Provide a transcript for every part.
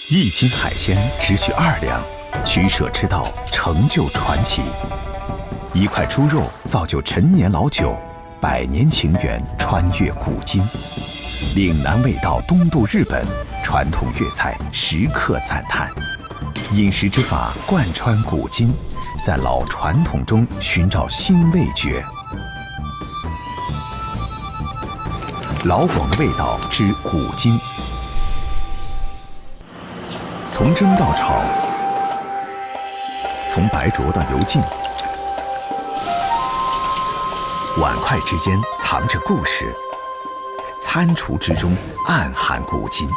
1斤海鲜只需2两，取舍之道，成就传奇。1块猪肉造就陈年老酒，100年情缘穿越古今。岭南味道东渡日本，传统粤菜时刻赞叹。饮食之法贯穿古今，在老传统中寻找新味觉。老广的味道之古今。从蒸到炒，从白灼到油浸，碗筷之间藏着故事，餐厨之中暗含古今。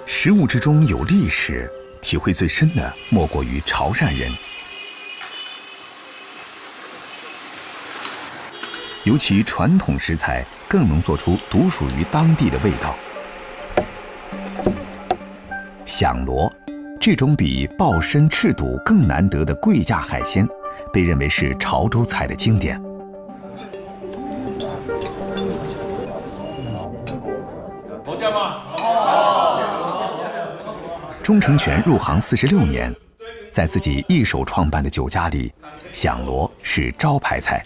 食物之中有历史，体会最深的莫过于潮汕人。尤其传统食材更能做出独属于当地的味道。响螺，这种比鲍参、赤肚更难得的贵价海鲜，被认为是潮州菜的经典。好价吗？钟成全入行46年，在自己一手创办的酒家里，响螺是招牌菜。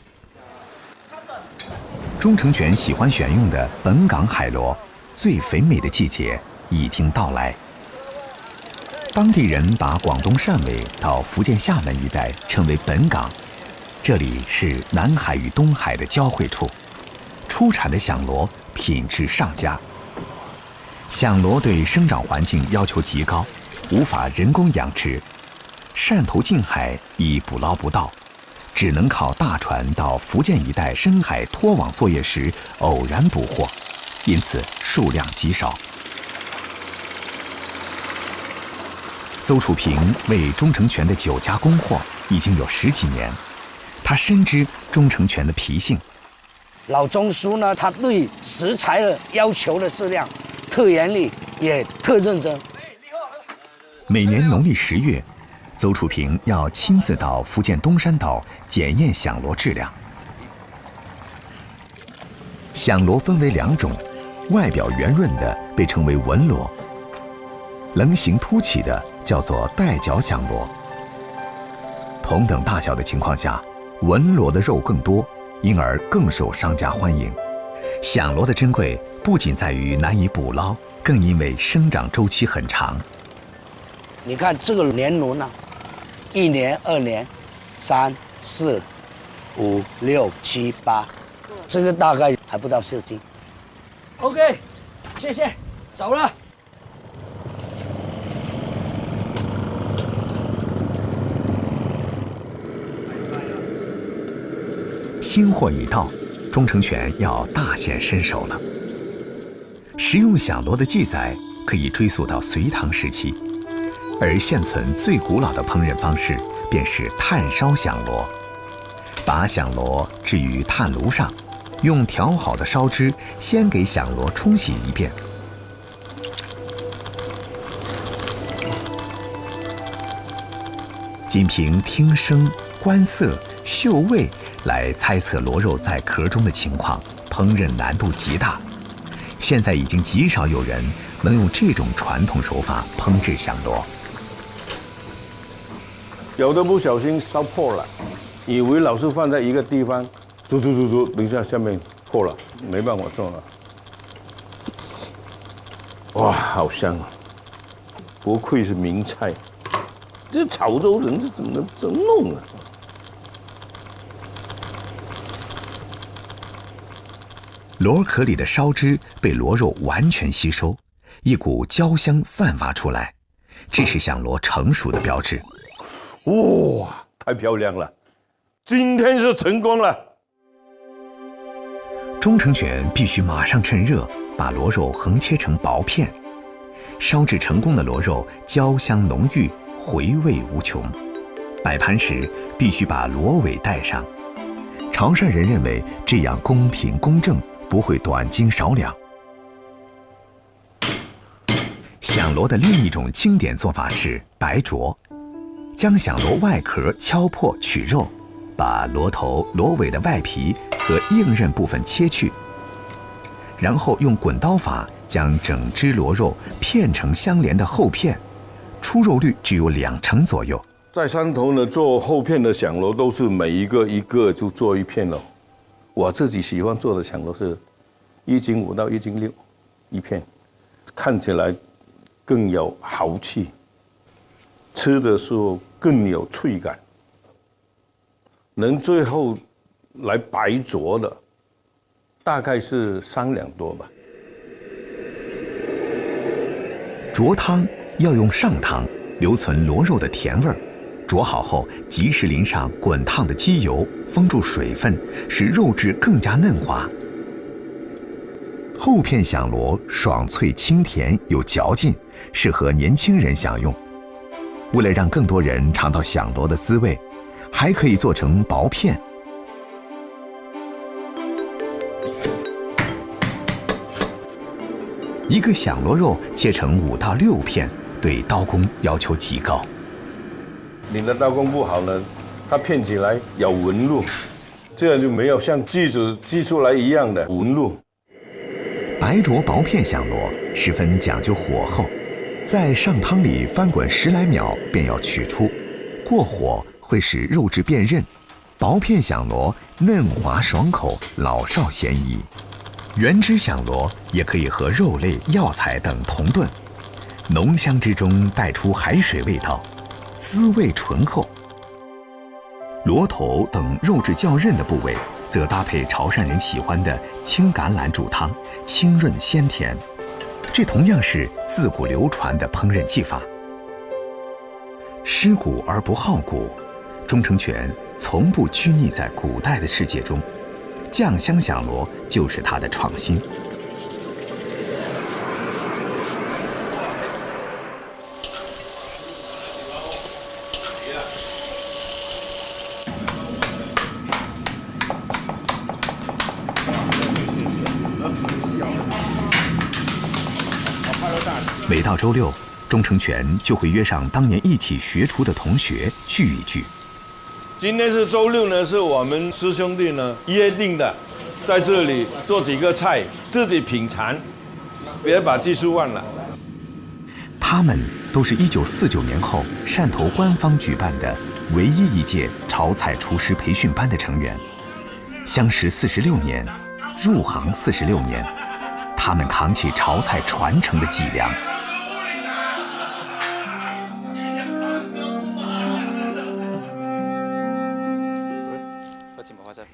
钟成全喜欢选用的本港海螺，最肥美的季节已经到来。当地人把广东汕尾到福建厦门一带称为本港，这里是南海与东海的交汇处，出产的响螺品质上佳。响螺对生长环境要求极高，无法人工养殖，汕头近海已捕捞不到，只能靠大船到福建一带深海拖网作业时偶然捕获，因此数量极少。邹楚平为钟成全的酒家供货已经有10几年，他深知钟成全的脾性。老钟叔呢，他对食材的要求的质量特严厉，也特认真。每年农历10月，邹楚平要亲自到福建东山岛检验响螺质量。响螺分为2种，外表圆润的被称为纹螺，棱形凸起的叫做带角响螺。同等大小的情况下，纹螺的肉更多，因而更受商家欢迎。响螺的珍贵不仅在于难以捕捞，更因为生长周期很长。你看这个年轮啊，1年、2年、3、4、5、6、7、8，这个大概还不到4斤。OK， 谢谢，走了。新货已到，钟成全要大显身手了。食用响螺的记载可以追溯到隋唐时期，而现存最古老的烹饪方式便是炭烧响螺。把响螺置于炭炉上，用调好的烧汁先给响螺冲洗一遍。仅凭听声、观色、嗅味来猜测螺肉在壳中的情况，烹饪难度极大。现在已经极少有人能用这种传统手法烹制响螺。有的不小心烧破了，以为老是放在一个地方，煮，等一下下面破了，没办法做了。哇，好香啊！不愧是名菜，这潮州人是怎么弄啊？螺壳里的烧汁被螺肉完全吸收，一股焦香散发出来，这是响螺成熟的标志。哇，太漂亮了！今天是成功了。钟成全必须马上趁热把螺肉横切成薄片，烧制成功的螺肉焦香浓郁，回味无穷。摆盘时必须把螺尾带上，潮汕人认为这样公平公正，不会短斤少两。响螺的另一种经典做法是白灼，将响螺外壳敲破取肉，把螺头、螺尾的外皮和硬韧部分切去，然后用滚刀法将整只螺肉片成相连的厚片，出肉率只有20%左右。在山头呢，做厚片的响螺都是每一个就做一片了。我自己喜欢做的响螺是1斤5到1斤6一片，看起来更有豪气，吃的时候更有脆感。能最后来白灼的，大概是3两多吧。灼汤要用上汤，留存螺肉的甜味儿。灼好后，及时淋上滚烫的鸡油，封住水分，使肉质更加嫩滑。厚片响螺爽脆清甜，有嚼劲，适合年轻人享用。为了让更多人尝到响螺的滋味，还可以做成薄片。一个响螺肉切成5到6片，对刀工要求极高。你的刀工不好呢，它片起来有纹路，这样就没有像锯子锯出来一样的纹路。白灼薄片响螺十分讲究火候，在上汤里翻滚10来秒便要取出，过火会使肉质变韧。薄片响螺嫩滑爽口，老少咸宜。原汁响螺也可以和肉类、药材等同炖，浓香之中带出海水味道，滋味醇厚。螺头等肉质较韧的部位，则搭配潮汕人喜欢的青橄榄煮汤，清润鲜甜。这同样是自古流传的烹饪技法。失古而不好古，钟成全从不拘泥在古代的世界中，酱香响螺就是他的创新。每到周6，钟成全就会约上当年一起学厨的同学聚一聚。今天是周6呢，是我们师兄弟呢约定的，在这里做几个菜，自己品尝，别把技术忘了。他们都是1949年后汕头官方举办的唯一一届潮菜厨师培训班的成员。相识46年，入行46年，他们扛起潮菜传承的脊梁。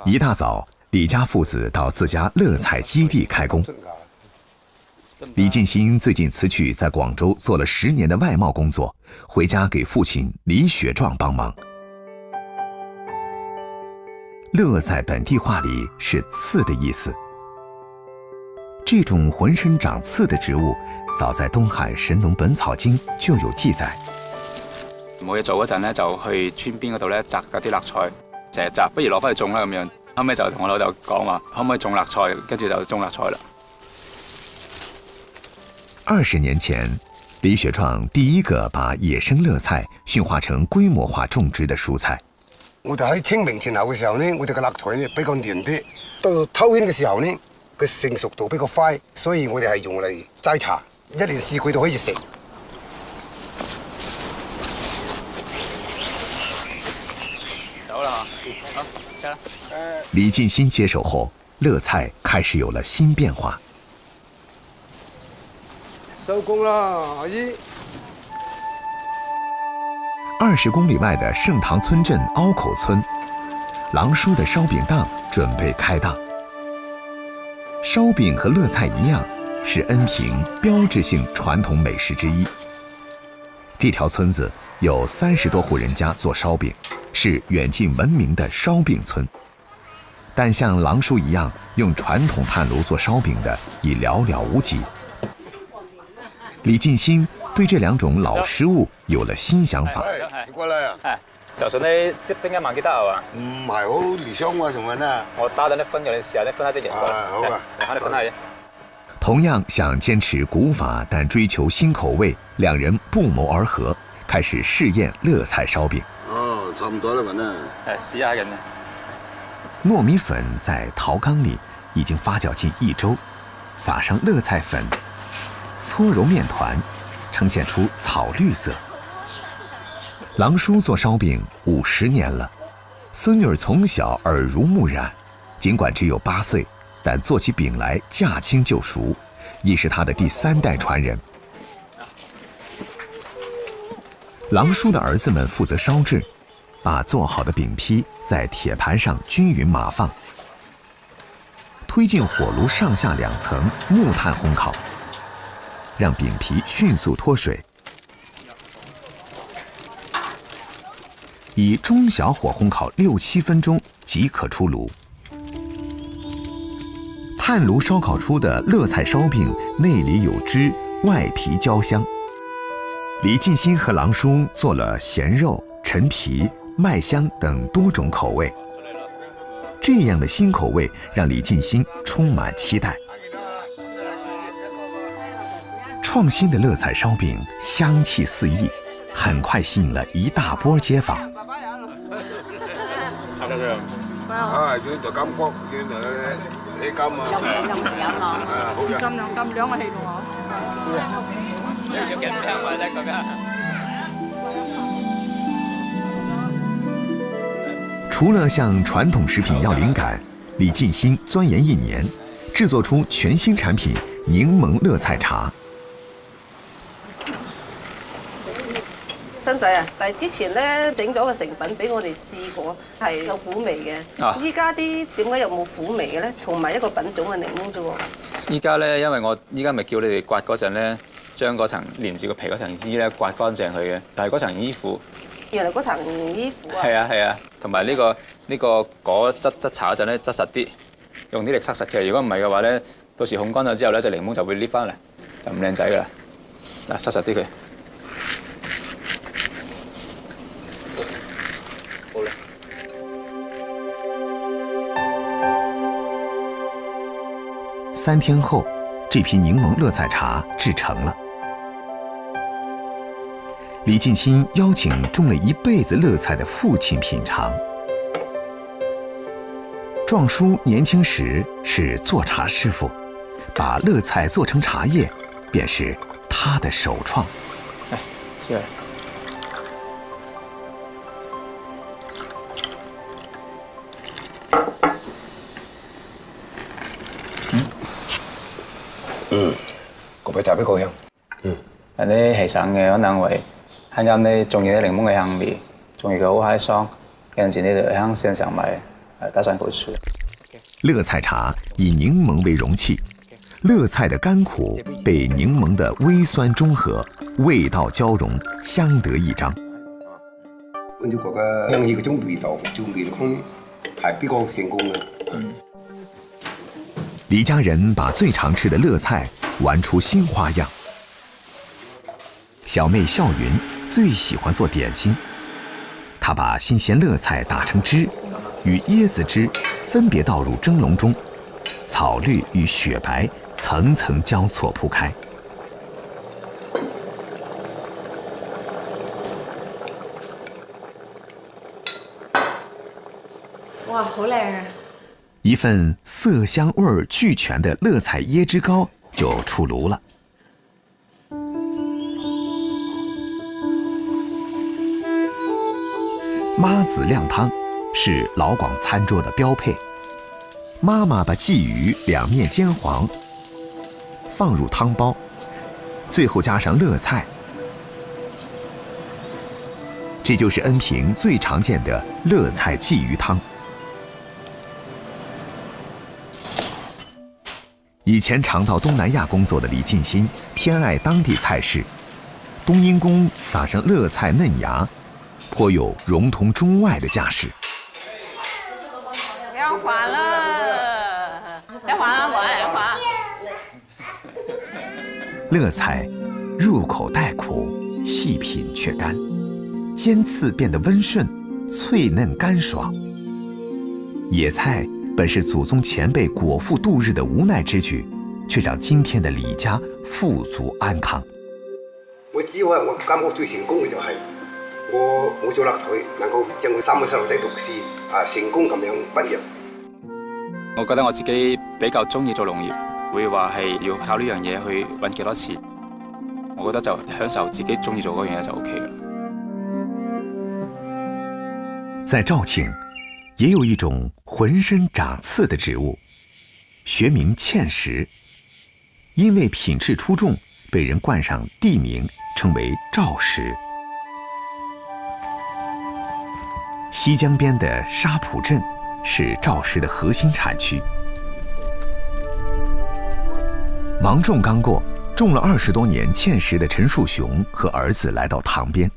一大早，李家父子到自家乐菜基地开工。李进新最近辞去在广州做了10年的外贸工作，回家给父亲李雪壮帮忙。乐在本地话里是刺的意思。这种浑身长刺的植物，早在東海神農本草經就有記載。冇嘢做嗰陣咧，就去村邊嗰度咧摘嗰啲辣菜，成日摘，不如攞翻去種啦咁樣。後尾就同我老豆講話，可唔可以種辣菜？跟住就種辣菜啦。20年前，李雪壯第一個把野生樂菜馴化成規模化種植的蔬菜。我哋喺清明前後嘅時候呢，我哋嘅辣菜呢比較嫩啲，到秋天嘅時候呢，佢成熟度比較快，所以我哋係用嚟齋茶，一年4季都可以食。走啦，好，下啦。李進新接手後，樂菜開始有了新變化。收工啦，阿姨。20公里外的盛塘村镇凹口村，郎叔的烧饼档准备开档。烧饼和乐菜一样，是恩平标志性传统美食之一。这条村子有30多户人家做烧饼，是远近闻名的烧饼村。但像郎叔一样用传统炭炉做烧饼的已寥寥無幾。李進新對這兩種老食物有了新想法。你過來啊！係，就算你蒸1萬幾得係嘛？唔係好理想啊，什麼呢？我打等你分嘅，你試下你分下隻人過嚟。好啊，你看你分下嘢。同樣想堅持古法但追求新口味，兩人不謀而合，開始試驗樂菜燒餅。哦，差唔多啦，咁啊。試下人啊。糯米粉在陶缸裡已經發酵近1周，撒上乐菜粉，搓揉面团，呈现出草绿色。郎叔做烧饼50年了，孙女儿从小耳濡目染，尽管只有8岁，但做起饼来驾轻就熟，已是他的第3代传人。郎叔的儿子们负责烧制，把做好的饼坯在铁盘上均匀码放，推进火炉上下2层木炭烘烤，让饼皮迅速脱水。以中小火烘烤6、7分钟即可出炉。炭炉烧烤出的乐菜烧饼，内里有汁，外皮焦香。李进新和郎叔做了咸肉、陈皮、麦香等多种口味。这样的新口味让李进新充满期待。创新的乐菜烧饼香气四溢，很快吸引了一大波街坊。啊，要就感覺，要起金啊！好嘅。咁兩個氣同我。除了向传统食品要灵感，李进新钻研1年，制作出全新產品檸檬樂菜茶。新仔啊，但係之前咧整咗個成品俾我哋試過，係有苦味嘅。依家啲點解有冇苦味嘅咧？同埋一個品種嘅檸檬啫喎。依家咧，因為我依家咪叫你哋刮嗰陣咧，將嗰層連住個皮嗰層衣咧刮乾淨佢嘅，但係嗰層衣褲。原來嗰層衣褲啊。係啊，同埋呢個果質搽嗰陣咧質實啲，用啲力塞實嘅。如果唔係嘅話咧，到時烘乾咗之後咧，隻檸檬就會裂翻嚟，就唔靚仔噶啦。嗱，塞實啲佢。3天后，这批柠檬乐菜茶制成了。李进新邀请种了一辈子乐菜的父亲品尝。壮叔年轻时是做茶师傅，把乐菜做成茶叶，便是他的首创。哎，是。個味特別夠香。有啲係省嘅，可能會啱啱呢，仲有啲檸檬嘅香味，仲有個好閪爽。有陣時呢度香先上埋，打上口吃。乐菜茶以柠檬为容器，乐菜的甘苦被柠檬的微酸中和，味道交融，相得益彰。溫州國嘅香氣嗰種味道，做味嚟講係比較成功嘅。李家人把最常吃的乐菜玩出新花样。小妹笑云最喜欢做点心，她把新鲜乐菜打成汁，与椰子汁分别倒入蒸笼中，草绿与雪白层层交错铺开。哇，好靚啊！一份色香味俱全的乐菜椰汁糕就出炉了。妈子靓汤是老广餐桌的标配。妈妈把鲫鱼两面煎黄，放入汤包，最后加上乐菜，这就是恩平最常见的乐菜鲫鱼汤。以前常到东南亚工作的李进新偏爱当地菜式，冬阴功撒上乐菜嫩芽，颇有融通中外的架势。要还了，要还啊，我要还。乐菜入口带苦，细品却甘，尖刺变得温顺，脆嫩干爽。野菜本是祖宗前辈果腹度日的无奈之举，却让今天的李家富足安康。我只可我感覺最成功嘅就係我做辣腿，能夠將佢3個細路仔讀書成功咁樣畢業。我覺得我自己比較中意做農業，會話係要靠呢樣嘢去揾幾多錢。我覺得就享受自己中意做嗰樣嘢就 OK 啦。在肇庆，也有一种浑身长刺的植物，学名芡实，因为品质出众，被人冠上地名，称为肇石。西江边的沙浦镇是肇石的核心产区。芒种刚过，种了20多年芡实的陈树雄和儿子来到塘边，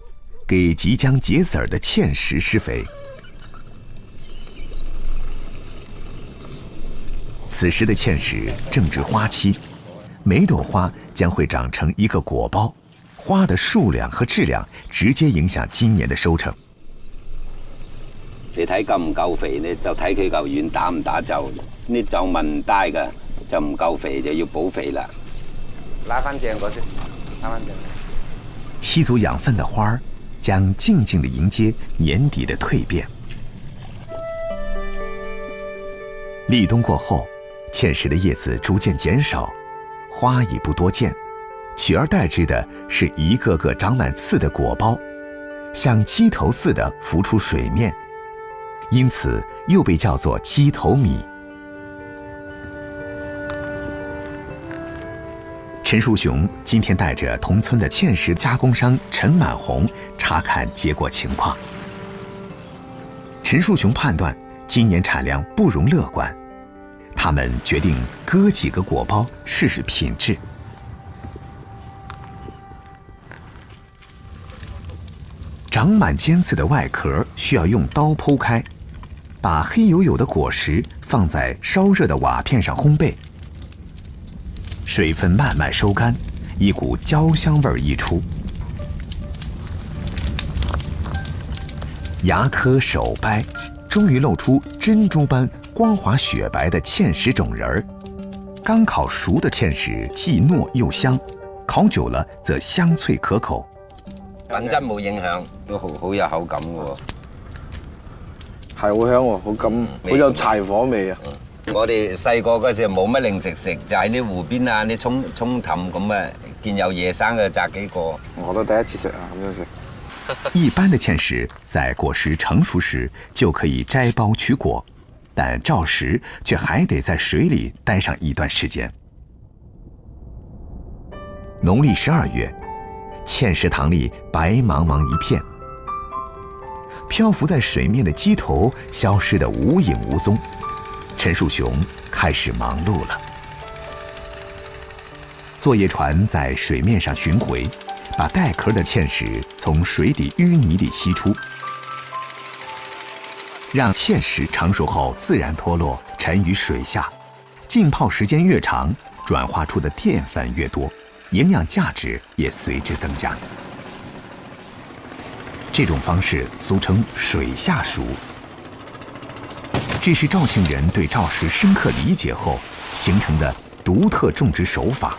给即将结籽儿的芡实施肥。此时的芡实正值花期，每朵花将会长成一个果包，花的数量和质量直接影响今年的收成。你睇夠唔夠肥呢？就睇佢嚿丸打唔打皺。呢皺紋唔大嘅就唔夠肥，就要補肥啦。拉翻正嗰先，拉翻正。吸足养分的花儿，将静静地迎接年底的蜕变。立冬过后，芡实的叶子逐渐减少，花已不多见，取而代之的是一个个长满刺的果包，像鸡头似的浮出水面，因此又被叫做鸡头米。陈树雄今天带着同村的芡实加工商陈满红查看结果情况。陈树雄判断今年产量不容乐观，他们决定割几个果包试试品质。长满尖刺的外壳需要用刀剖开，把黑黝黝的果实放在烧热的瓦片上烘焙，水分慢慢收干，一股焦香味溢出。牙磕手掰，终于露出珍珠般光滑雪白的芡实种仁儿。刚烤熟的芡实既糯又香，烤久了则香脆可口。品質冇影響，都好有口感嘅喎。係好香喎，好感，好有柴火味啊！我哋細個嗰時冇乜零食食，就喺啲湖邊啊、啲涌氹咁啊，見有野生嘅摘幾個。我都第一次食啊，咁樣食。一般的芡实在果实成熟时就可以摘苞取果，但肇石却还得在水里待上一段时间。农历12月，芡实塘里白茫茫一片，漂浮在水面的鸡头消失得无影无踪。陈树雄开始忙碌了。作业船在水面上巡回，把带壳的芡实从水底淤泥里吸出，让芡实成熟后自然脱落，沉于水下。浸泡时间越长，转化出的淀粉越多，营养价值也随之增加。这种方式俗称水下熟。这是肇庆人对肇石深刻理解后形成的独特种植手法。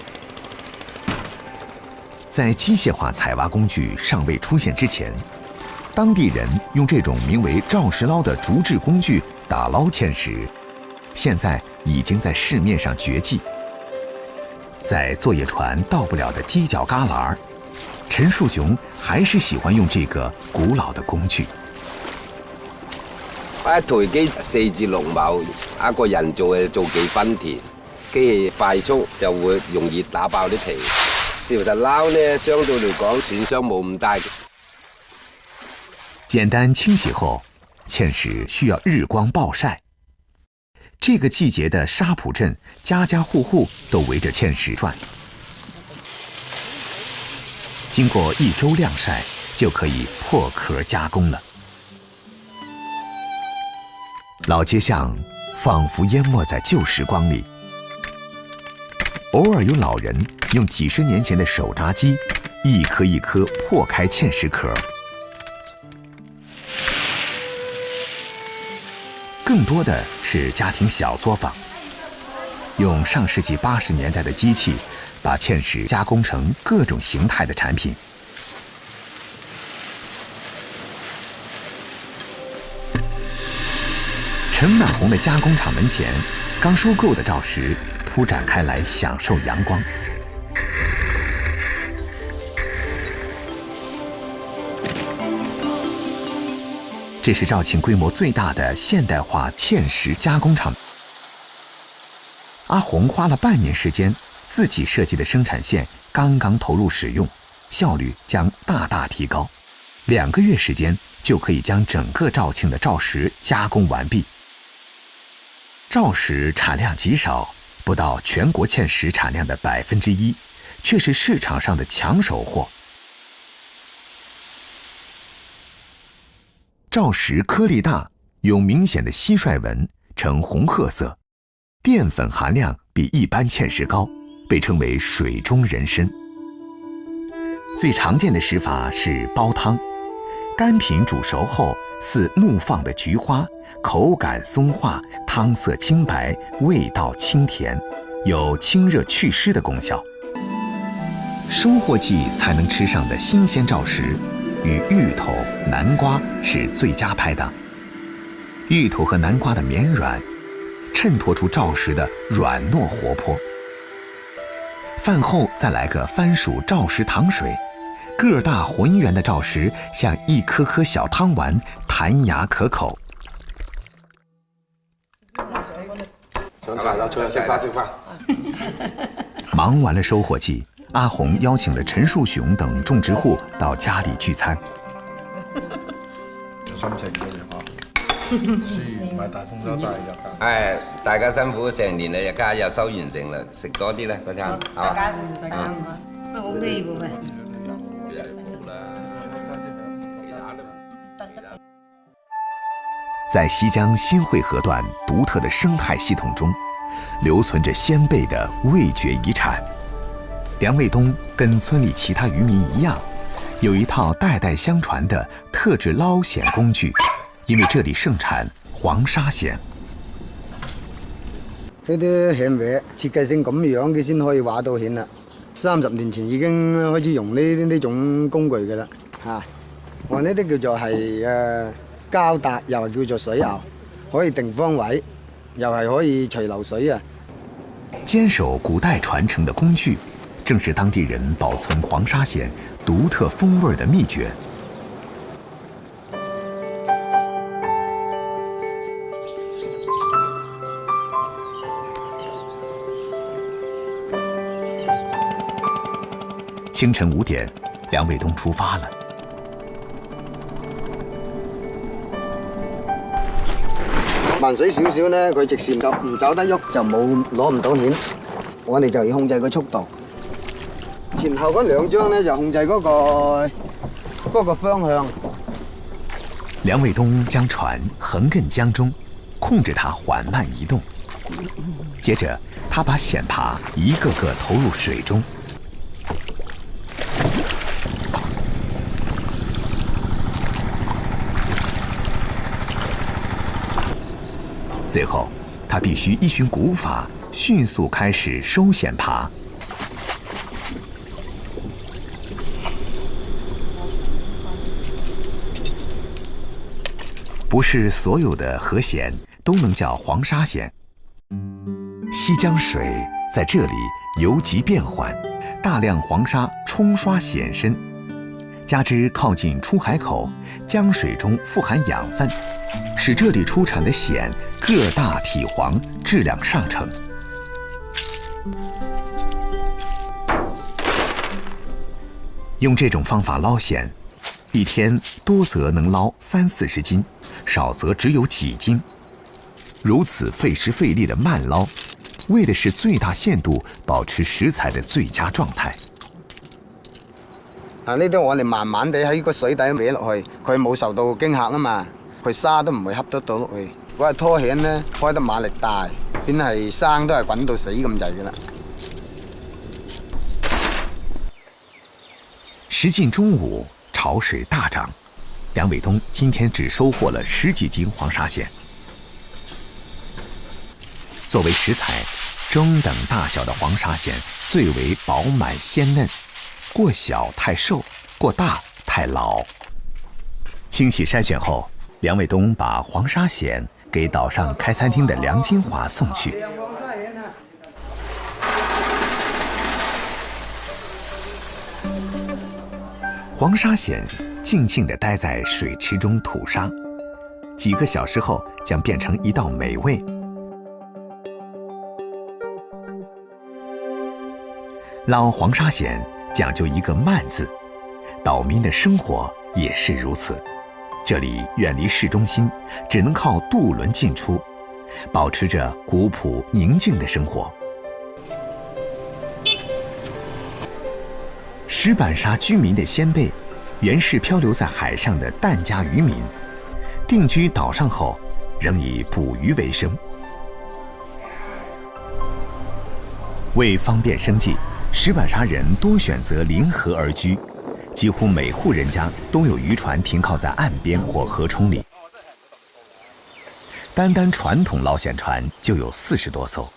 在机械化采挖工具尚未出现之前，当地人用这种名为肇石捞的竹制工具打捞芡实，现在已经在市面上绝迹。在作业船到不了的犄角旮旯，陈树雄还是喜欢用这个古老的工具。一台機4至6畝，一個人做嘅做幾分田，機器快速就會容易打爆啲皮。事實撈呢，相對嚟講損傷冇咁大。简单清洗后，芡实需要日光暴晒。这个季节的沙浦镇，家家户户都围着芡实转。经过1周晾晒，就可以破壳加工了。老街巷仿佛淹没在旧时光里，偶尔有老人用几10年前的手扎机，一颗一颗破开芡实壳。更多的是家庭小作坊，用上世纪80年代的机器，把芡实加工成各种形态的产品。陈满红的加工厂门前，刚收购的肇石铺展开来，享受阳光。这是肇庆规模最大的现代化芡实加工厂。阿红花了半年时间，自己设计的生产线刚刚投入使用，效率将大大提高。2个月时间就可以将整个肇庆的肇实加工完毕。肇实产量极少，不到全国芡实产量的1%，却是市场上的抢手货。肇实颗粒大，有明显的蟋蟀纹，呈红褐色，淀粉含量比一般芡实高，被称为水中人参。最常见的食法是煲汤，干品煮熟后似怒放的菊花，口感松化，汤色清白，味道清甜，有清热祛湿的功效。收获季才能吃上的新鲜肇实，与芋头、南瓜是最佳拍档。芋头和南瓜的绵软，衬托出肇实的软糯活泼。饭后再来个番薯肇实糖水，个大浑圆的肇实像一颗颗小汤丸，弹牙可口。上菜啦，食飯。忙完了收获季，阿红邀請了陳樹雄等種植戶到家裡聚餐。有心情嘅嗬，書買大豐收大日㗎。係，大家辛苦成年啦，日家又收完成啦，食多啲啦嗰餐，係嘛？大家好味喎喂。在西江新会河段独特的生态系统中，留存着先辈的味觉遗产。梁卫东跟村里其他渔民一样，有一套代代相传的特制捞蚬工具，因为这里盛产黃沙蚬。呢啲蚬尾設計成咁樣，佢先可以畫到蚬啦。30年前已經開始用呢種工具㗎啦嚇。我呢啲叫做係膠搭，又係叫做水鰲，可以定方位，又係可以隨流水啊。堅守古代傳承的工具，正是當地人保存黃沙蚬獨特風味的秘訣。清晨5點，梁衛東出發了。慢水少少呢，佢直線就唔走得喐，就攞唔到蜆。我哋就要控制個速度。前後嗰2張呢，就控制嗰個方向。梁衛東將船橫亘江中，控制它緩慢移動。接着，他把蚬耙一個個投入水中。最后，他必须依循古法，迅速开始收蚬耙。不是所有的河蚬都能叫黃沙蚬。西江水在这里游急变缓，大量黃沙冲刷蚬身，加之靠近出海口，江水中富含养分，使这里出产的蚬个大体黄，质量上乘。用这种方法捞蚬，一天多则能捞30-40斤，少则只有几斤。如此费时费力的慢捞，为的是最大限度保持食材的最佳状態。呢啲我哋慢慢地喺個水底搲落去，佢冇受到驚嚇啊嘛，佢沙都唔會恰得到落去。如果係拖蚬呢，開得馬力大，邊係生都係滾到死咁滯㗎啦。时近中午，潮水大涨，梁衛東今天只收获了10幾斤黃沙蚬。作為食材，中等大小的黃沙蚬最為飽滿鮮嫩，過小太瘦，過大太老。清洗篩選後，梁衛東把黃沙蚬給島上開餐廳的梁金華送去。黄沙蚬静静地待在水池中吐沙，几个小时后将变成一道美味。捞黄沙蚬讲究一个慢字，岛民的生活也是如此。这里远离市中心，只能靠渡轮进出，保持着古朴宁静的生活。石板沙居民的先辈，原是漂流在海上的疍家渔民，定居岛上后，仍以捕鱼为生。为方便生计，石板沙人多选择临河而居，几乎每户人家都有渔船停靠在岸边或河冲里。单单传统捞蚬船就有40多艘。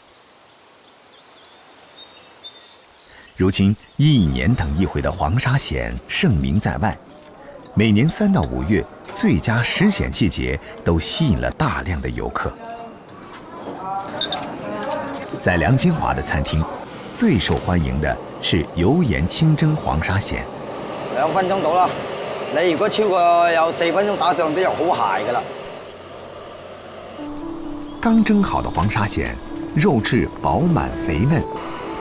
如今1年等一回的黄沙蚬盛名在外，每年3到5月最佳食蚬季节都吸引了大量的游客。在梁金华的餐厅，最受欢迎的是油盐清蒸黄沙蚬。2分鐘到啦，你如果超過有4分鐘打上啲肉好鞋㗎啦。刚蒸好的黄沙蚬，肉质饱满肥嫩，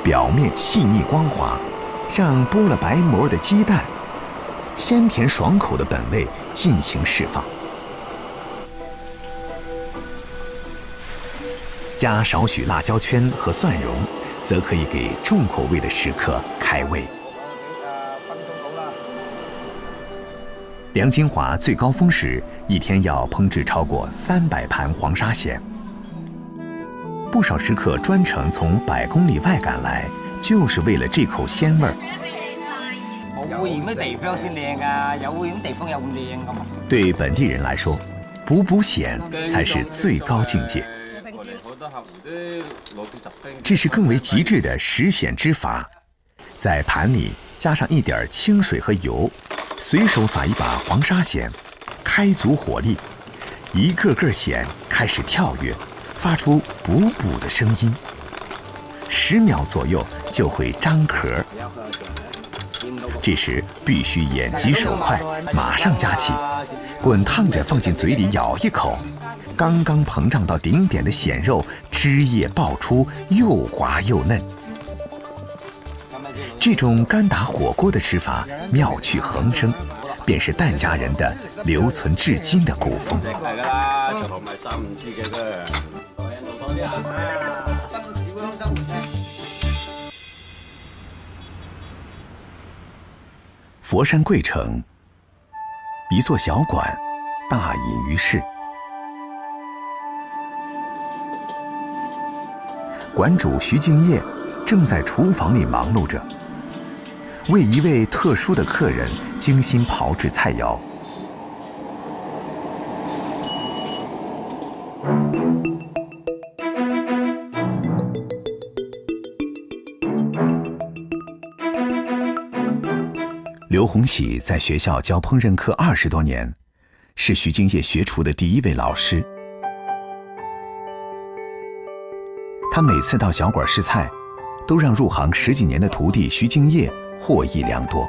表面细腻光滑，像剥了白膜的鸡蛋，鲜甜爽口的本味尽情释放。加少许辣椒圈和蒜蓉，则可以给重口味的食客开胃。梁金华最高峰时，一天要烹制超过300盘黄沙蚬。不少食客专程从100公里外赶来，就是为了这口鲜味儿。冇污染嘅地方先靚㗎，有污染地方有咁靚㗎嘛？对本地人来说，捕蚬才是最高境界。这是更为极致的食蚬之法，在盘里加上一点清水和油，随手撒一把黄沙蚬，开足火力，一个个蚬开始跳跃，发出补补的声音。10秒左右就会张壳，这时必须眼疾手快，马上夹起，滚烫着放进嘴里咬一口。刚刚膨胀到顶点的蚬肉汁液爆出，又滑又嫩。这种干打火锅的吃法妙趣横生，便是疍家人的留存至今的古风。佛山桂城，一座小馆，大隐于市。馆主徐敬业正在厨房里忙碌着，为一位特殊的客人精心炮制菜肴。刘洪喜在学校教烹饪课20多年，是徐敬业学厨的第一位老师。他每次到小馆试菜，都让入行10几年的徒弟徐敬业获益良多。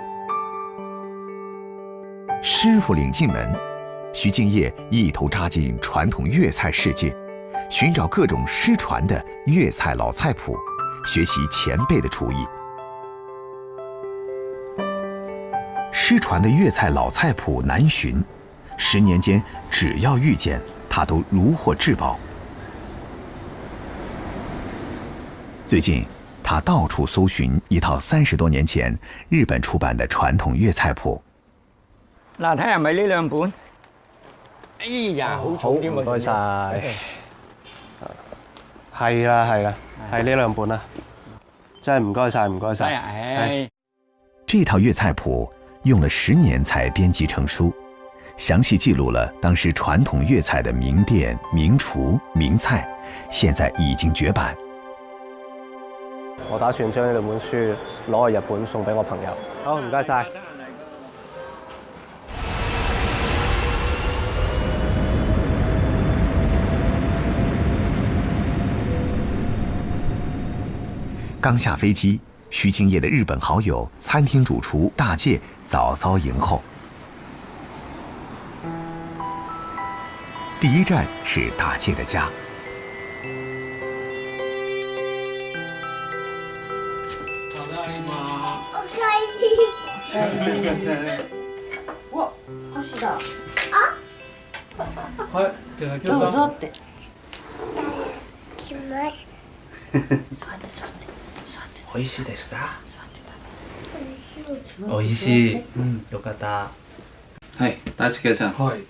师傅领进门，徐敬业一头扎进传统粤菜世界，寻找各种失传的粤菜老菜谱，学习前辈的厨艺。失传的粤菜老菜谱难寻，10年间只要遇见，他都如获至宝。最近，他到处搜寻一套30多年前日本出版的传统粤菜谱。嗱，睇下咪呢2本。哎呀，好重添啊！唔該晒。係啦，係啦，係呢2本啦。真係唔該晒，唔該晒。这套粤菜谱用了10年才编辑成书，详细记录了当时传统粤菜的名店、名厨、名菜，现在已经绝版。我打算將呢2本書攞去日本送俾我朋友。好，唔該晒。刚下飞机，徐敬业的日本好友、餐厅主厨大介早早迎候。第一站是大介的家。わ、箸だ。はい、いただきます。どうぞって。きます。美味しいですか？美味しい。よかった。はい、大輔さん。はい。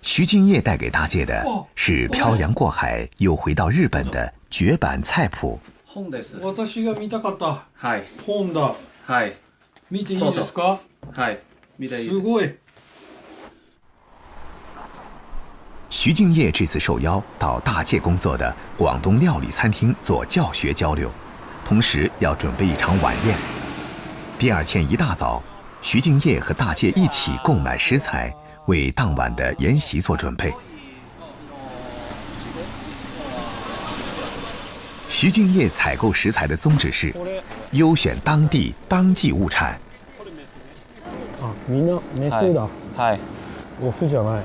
徐敬业带给大介的是漂洋过海又回到日本的绝版菜谱。本です。私が見たかった。はい。本だ。はい。見ていいですか？はい。見ていいです。すごい。徐敬业这次受邀到大介工作的广东料理餐厅做教学交流，同时要准备一场晚宴。第二天一大早，徐敬业和大介一起购买食材，为当晚的宴席做准备。徐敬业采购食材的宗旨是优选当地当季物产。あ、みんなメスだ。はい。オスじゃない。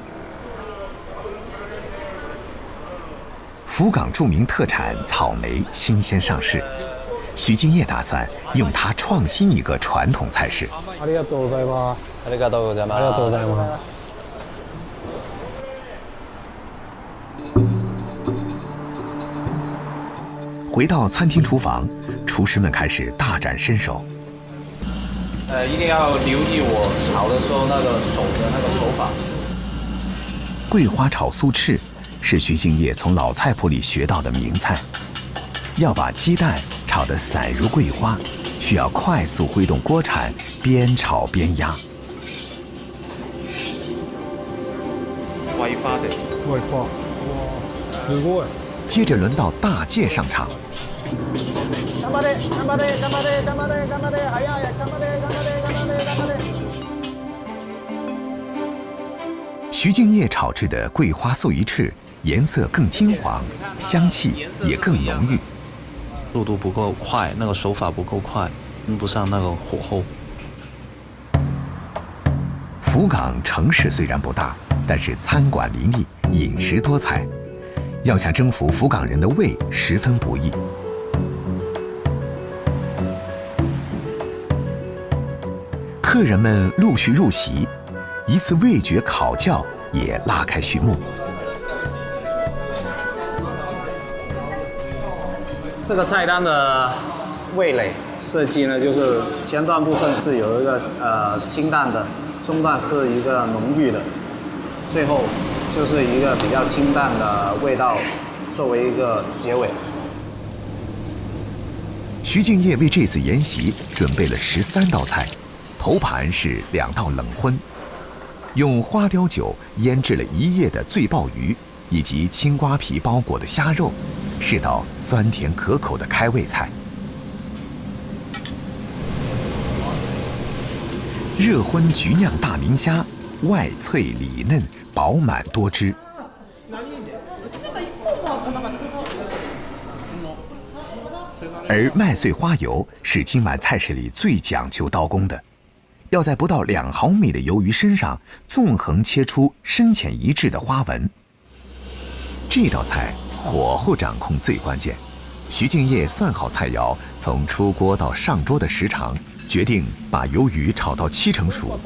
福冈著名特产草莓新鲜上市，徐敬业打算用它创新一个传统菜式。ありがとうございます。ありがとうございます。ありがとうございます。回到餐厅厨房，厨师们开始大展身手。一定要留意我炒的时候那个手的那个手法。桂花炒酥翅是徐敬业从老菜谱里学到的名菜。要把鸡蛋炒得散如桂花，需要快速挥动锅铲，边炒边压。桂花的。桂花，哇，すごい。接着轮到大介上场。頑張れ、頑張れ、頑張れ、頑張れ、頑張れ、早い、頑張れ、頑張れ、頑張れ、頑張れ。徐敬业炒制的桂花素鱼翅颜色更金黄，香气也更浓郁。速度不够快，那个手法不够快，跟不上那个火候。福冈城市虽然不大，但是餐馆林立，饮食多彩，要想征服福冈人的胃十分不易。客人们陆续入席，一次味觉考教也拉开序幕。这个菜单的味蕾设计呢，就是前段部分是有一个清淡的，中段是一个浓郁的，最后就是一个比较清淡的味道作为一个结尾。徐敬业为这次宴席准备了13道菜，头盘是2道冷荤，用花雕酒腌制了1夜的醉鲍鱼，以及青瓜皮包裹的虾肉，是道酸甜可口的开胃菜。热荤菊酿大明虾，外脆里嫩，饱满多汁。而麦穗花油是今晚菜式里最讲究刀工的，要在不到2毫米的鱿鱼身上纵横切出深浅一致的花纹。这道菜火候掌控最关键，徐敬业算好菜肴从出锅到上桌的时长，决定把鱿鱼炒到7成熟。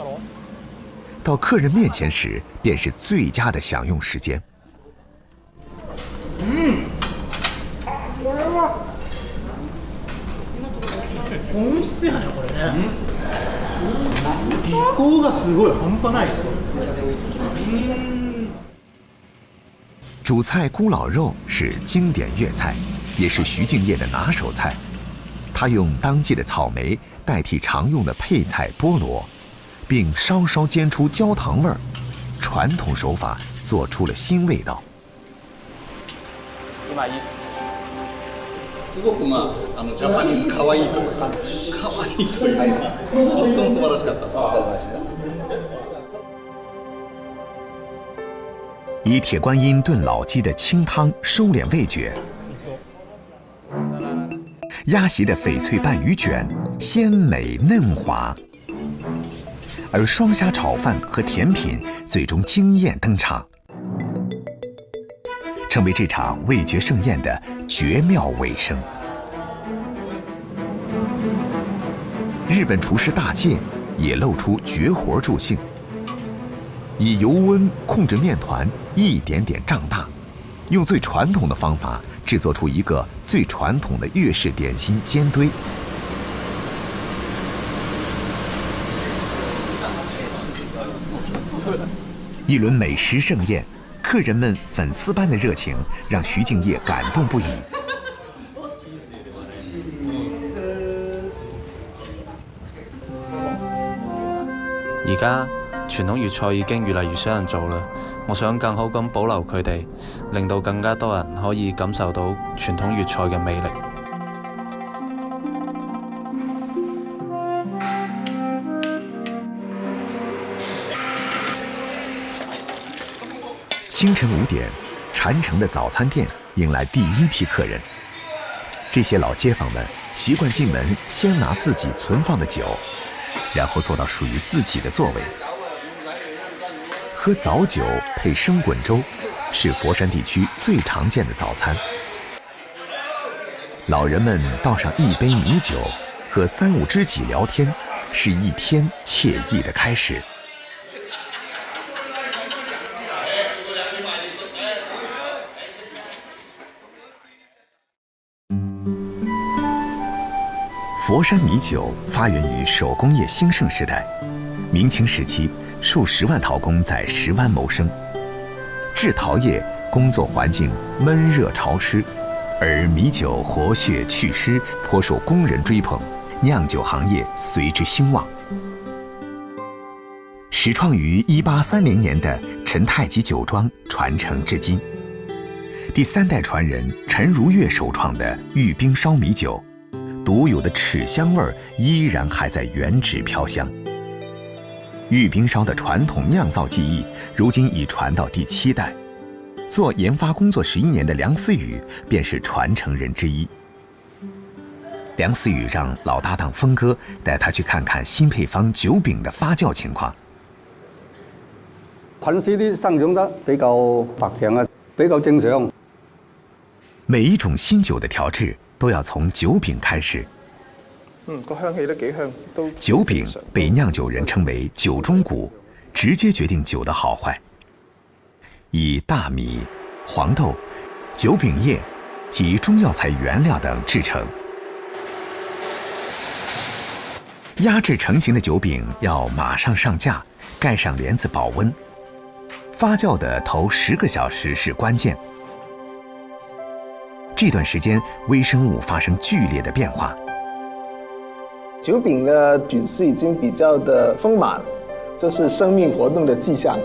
到客人面前时，便是最佳的享用时间。美味しいよねこれね。尾行がすごい半端ない。主菜咕老肉是经典粤菜，也是徐敬业的拿手菜。他用当季的草莓代替常用的配菜菠萝，并稍稍煎出焦糖味儿，传统手法做出了新味道。1枚。すごくジャパニーズ可愛いというか、可愛いというか、とっても素晴らしかったと思いました。以铁观音炖老鸡的清汤收敛味觉，鸭席的翡翠拌鱼卷鲜美嫩滑。而双虾炒饭和甜品最终惊艳登场，成为这场味觉盛宴的绝妙尾声。日本厨师大介也露出绝活助兴，以油温控制面团一点点胀大，用最传统的方法制作出一个最传统的粤式点心煎堆。一轮美食盛宴，客人们粉丝般的热情让徐敬业感动不已。而家傳統粵菜已經越嚟越少人做啦，我想更好咁保留佢哋，令到更加多人可以感受到傳統粵菜嘅魅力。清晨5点，禅城的早餐店迎来第一批客人。这些老街坊们习惯进门先拿自己存放的酒，然后坐到属于自己的座位。喝早酒配生滚粥，是佛山地区最常见的早餐。老人们倒上一杯米酒，和3、5知己聊天，是一天惬意的开始。佛山米酒发源于手工业兴盛时代，明清时期，数10万陶工在石湾谋生。制陶业工作环境闷热潮湿，而米酒活血祛湿，颇受工人追捧，酿酒行业随之兴旺。始创于1830年的陈太吉酒庄传承至今，第3代传人陈如月首创的玉冰烧米酒，独有的豉香味依然还在原址飘香。玉冰烧的传统酿造技艺，如今已传到第7代。做研发工作11年的梁思雨便是传承人之一。梁思雨让老搭档峰哥带他去看看新配方酒饼的发酵情况。菌絲啲生長得比較白淨啊，比較正常。每一種新酒的調製都要從酒餅開始。個香氣都幾香，都。酒餅被釀酒人稱為酒中蠱，直接決定酒的好壞。以大米、黃豆、酒餅葉及中藥材原料等製成。壓製成型的酒餅要馬上上架，蓋上簾子保溫。發酵的頭10個小時是關鍵。這段時間，微生物發生劇烈的變化。酒餅的菌絲已經比較的豐滿，這是生命活動的跡象。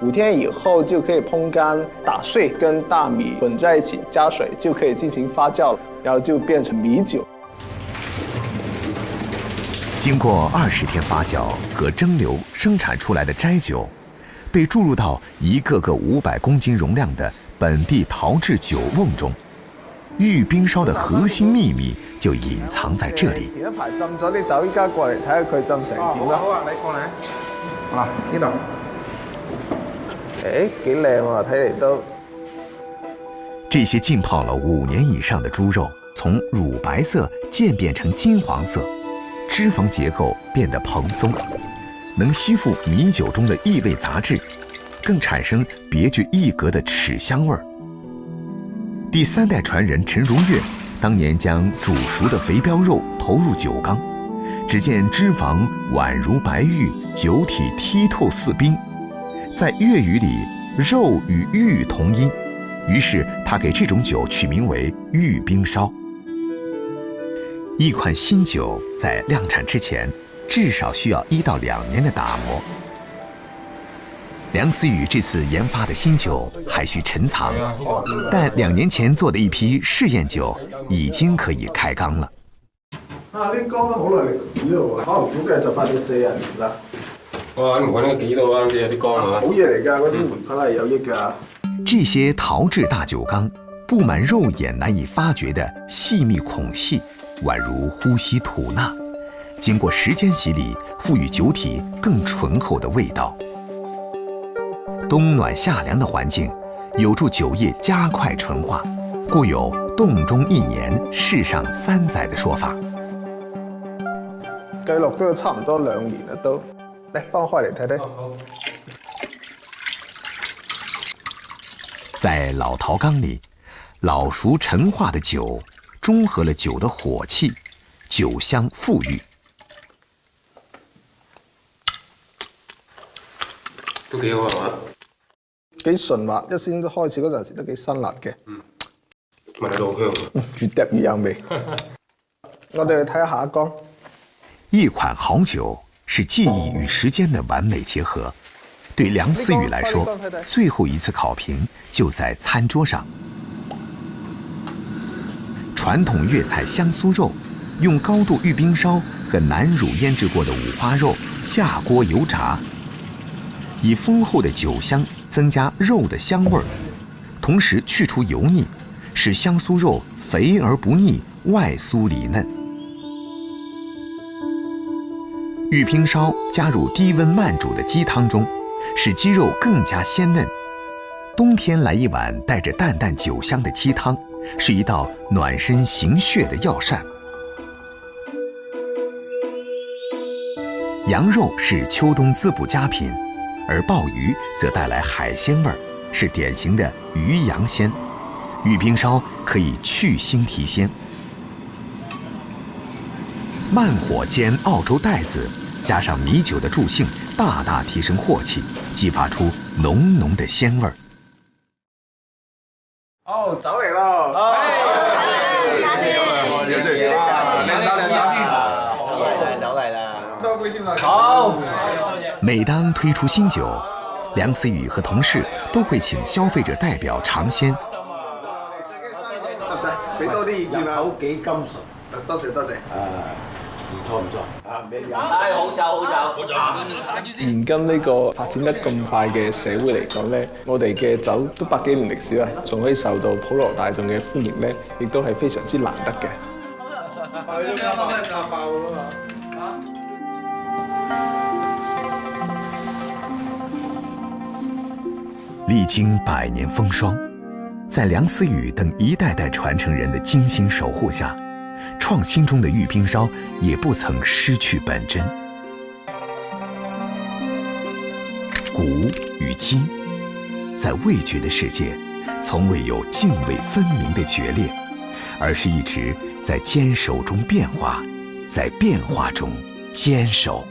5天以後就可以烘乾，打碎跟大米混在一起，加水就可以進行發酵，然後就變成米酒。經過20天發酵和蒸餾生產出來的齋酒，被注入到一個個500公斤容量的本地陶製酒甕中。玉冰燒的核心秘密就隱藏在這裡。前一排浸咗啲酒，依家過嚟睇下佢浸成點啦。好啊，你過嚟。啊，呢度。幾靚喎，睇嚟都。這些浸泡了5年以上的豬肉，從乳白色漸變成金黃色，脂肪結構變得蓬鬆，能吸附米酒中的異味雜質，更產生別具一格的豉香味兒。第3代傳人陳如月當年將煮熟的肥膘肉投入酒缸，只見脂肪宛如白玉，酒體剔透似冰。在粵語裡，肉與玉同音，於是他給這種酒取名為玉冰燒。一款新酒在量產之前，至少需要1到2年的打磨。梁思雨這次研發的新酒還需陳藏，但2年前做的一批試驗酒已經可以開缸了。啊！呢缸都好耐歷史咯喎，可能估計就快到40年啦。哇！唔講呢幾度啊？啲缸啊！好嘢嚟㗎，嗰啲門牌係有益㗎。這些陶製大酒缸布满肉眼难以发觉的细密孔隙，宛如呼吸吐纳，经过时间洗礼，赋予酒体更醇厚的味道。冬暖夏凉的环境，有助酒液加快醇化，故有“冻中1年，世上3载”的说法。計落都有差唔多2年啦，都嚟幫我開嚟睇睇。在老陶缸里，老熟陈化的酒，中和了酒的火气，酒香馥郁。都幾好係嘛？幾順滑，一先開始嗰陣時都幾辛辣嘅。聞得到好香。絕搭而有味。我哋去睇下下一缸。一款好酒是技艺与时间的完美结合。对梁思雨来说，最后一次考评就在餐桌上。传统粤菜香酥肉，用高度玉冰烧和南乳腌制过的五花肉下锅油炸，以丰厚的酒香增加肉的香味儿，同时去除油腻，使香酥肉肥而不腻，外酥里嫩。玉冰烧加入低温慢煮的鸡汤中，使鸡肉更加鲜嫩。冬天来一碗带着淡淡酒香的鸡汤，是一道暖身行血的药膳。羊肉是秋冬滋补佳品，而鲍鱼则带来海鲜味儿，是典型的鱼羊鲜。玉冰烧可以去腥提鲜。慢火煎澳洲带子，加上米酒的助兴，大大提升货气，激发出浓浓的鲜味儿。哦，走嚟咯！走嚟啦！好。每當推出新酒，梁思雨和同事都會請消費者代表嘗鮮。得唔得？俾多啲意見啊！口幾甘醇。多謝多謝。唔錯唔錯。係好酒好酒。現今呢個發展得咁快嘅社會嚟講咧，我哋嘅酒都100幾年歷史啦，仲可以受到普羅大眾嘅歡迎咧，亦都係非常之難得嘅。歷經100年風霜，在梁思雨等一代代傳承人的精心守護下，創新中的玉冰燒也不曾失去本真。古與今，在味覺的世界，從未有涇渭分明的決裂，而是一直在堅守中變化，在變化中堅守。